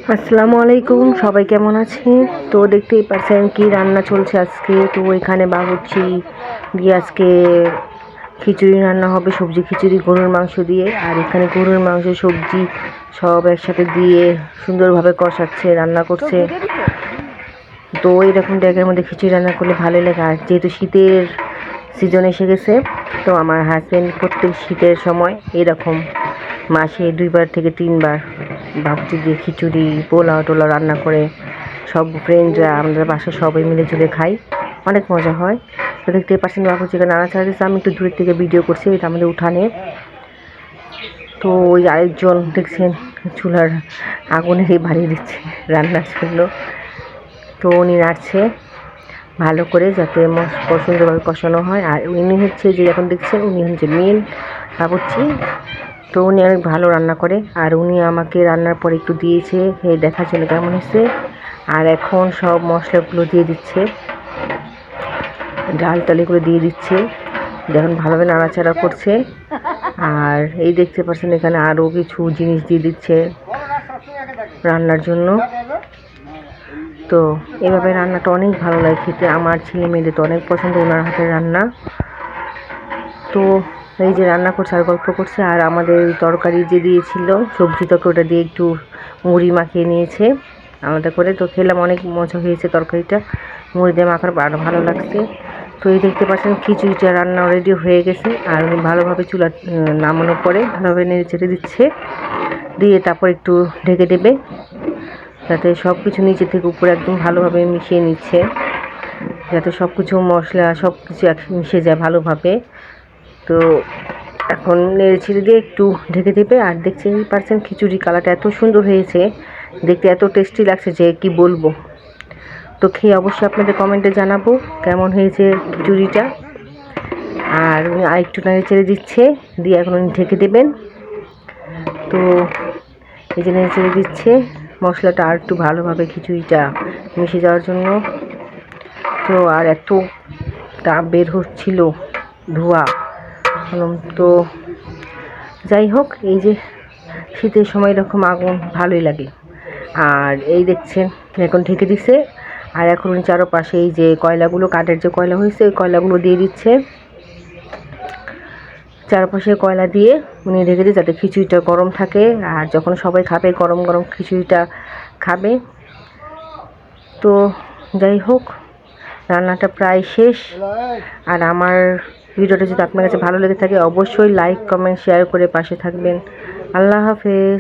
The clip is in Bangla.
আসসালামু আলাইকুম, সবাই কেমন আছেন? তো দেখতেই পাচ্ছেন কি রান্না চলছে আজকে। তো এখানে বাবুর্চি দিয়ে আজকে খিচুড়ি রান্না হবে, সবজি খিচুড়ি গরুর মাংস দিয়ে। আর এখানে গরুর মাংস সবজি সব একসাথে দিয়ে সুন্দরভাবে কষাচ্ছে, রান্না করছে। তো এরকম জায়গার মধ্যে খিচুড়ি রান্না করলে ভালো লাগে। আর যেহেতু শীতের সিজন এসে গেছে, তো আমার হাজব্যান্ড প্রত্যেক শীতের সময় এরকম মাসে 2বার থেকে 3বার বাবুর্চি দিয়ে খিচুড়ি পোলাও টোলাও রান্না করে সব ফ্রেন্ডরা আমাদের বাসায় সবাই মিলে ঝুলে খাই, অনেক মজা হয়। তো দেখতে পাচ্ছেন বাবুর্চিকে নাড়াচাড়া দিচ্ছে, আমি একটু দূরের থেকে ভিডিও করছি, এটা আমাদের উঠানে। তো ওই আরেকজন দেখছেন চুলার আগুনেরই বাড়িয়ে দিচ্ছে রান্নার জন্য। তো উনি নাড়ছে ভালো করে যাতে সুন্দরভাবে কষানো হয়। আর উনি হচ্ছে যে এখন দেখছেন উনি হচ্ছে মেন বাবুর্চি। তো উনি অনেক ভালো রান্না করে। আর উনি আমাকে রান্নার পরে একটু দিয়েছে দেখার জন্য কেমন হয়েছে। আর এখন সব মশলাগুলো দিয়ে দিচ্ছে, ডাল টালিগুলো দিয়ে দিচ্ছে, দেখুন ভালোভাবে নাড়াচাড়া করছে। আর এই দেখতে পাচ্ছেন এখানে আরও কিছু জিনিস দিয়ে দিচ্ছে রান্নার জন্য। তো এভাবে রান্নাটা অনেক ভালো লাগে খেতে, আমার ছেলে মেয়েদের তো অনেক পছন্দ ওনার হাতের রান্না। তো এই যে রান্না করছে আর গল্প করছে। আর আমাদের তরকারি যে দিয়েছিল সবজি তরকারিটা দিয়ে একটু মুড়ি মাখিয়ে নিয়েছে আলাদা করে। তো খেলাম, অনেক মজা হয়েছে তরকারিটা, মুড়ি দিয়ে মাখার আরও ভালো লাগছে। তো এই দেখতে পাচ্ছেন খিচুড়িটা রান্না রেডি হয়ে গেছে। আর উনি ভালোভাবে চুলা নামানোর পরে ভালোভাবে নেড়ে চেড়ে দিচ্ছে, দিয়ে তারপর একটু ঢেকে দেবে যাতে সব কিছু নিচে থেকে উপরে একদম ভালোভাবে মিশিয়ে নিচ্ছে, যাতে সব কিছু মশলা সব কিছু মিশে যায় ভালোভাবে। তো এখন নেড়ে ছেড়ে দিয়ে একটু ঢেকে দেবে। আর দেখতেই পাচ্ছেন খিচুড়ি কালারটা এত সুন্দর হয়েছে, দেখতে এত টেস্টি লাগছে যে কি বলবো। তো খেয়ে অবশ্যই আপনাদের কমেন্টে জানাবো কেমন হয়েছে খিচুড়িটা। আর উনি আরেকটু নেড়ে চেড়ে দিচ্ছে, দিয়ে এখন উনি ঢেকে দেবেন। তো এই যে নেড়ে চেড়ে দিচ্ছে মশলাটা আর একটু ভালোভাবে খিচুড়িটা মিশে যাওয়ার জন্য। তো আর এত তাপ বের হচ্ছিল, ধোঁয়া। তো যাই হোক, এই যে শীতের সময় এরকম আগুন ভালোই লাগে। আর এই দেখছেন এখন ঢেকে দিচ্ছে। আর এখন উনি চারপাশে এই যে কয়লাগুলো, কাঠের যে কয়লা হয়েছে ওই কয়লাগুলো দিয়ে দিচ্ছে, চারপাশে কয়লা দিয়ে উনি ঢেকে দিয়ে যাতে খিচুড়িটা গরম থাকে। আর যখন সবাই খাবে গরম গরম খিচুড়িটা খাবে। তো যাই হোক, রান্নাটা প্রায় শেষ। আর আমার ভিডিওটা যদি আপনার কাছে ভালো লেগে থাকে অবশ্যই লাইক কমেন্ট শেয়ার করে পাশে থাকবেন। আল্লাহ হাফেজ।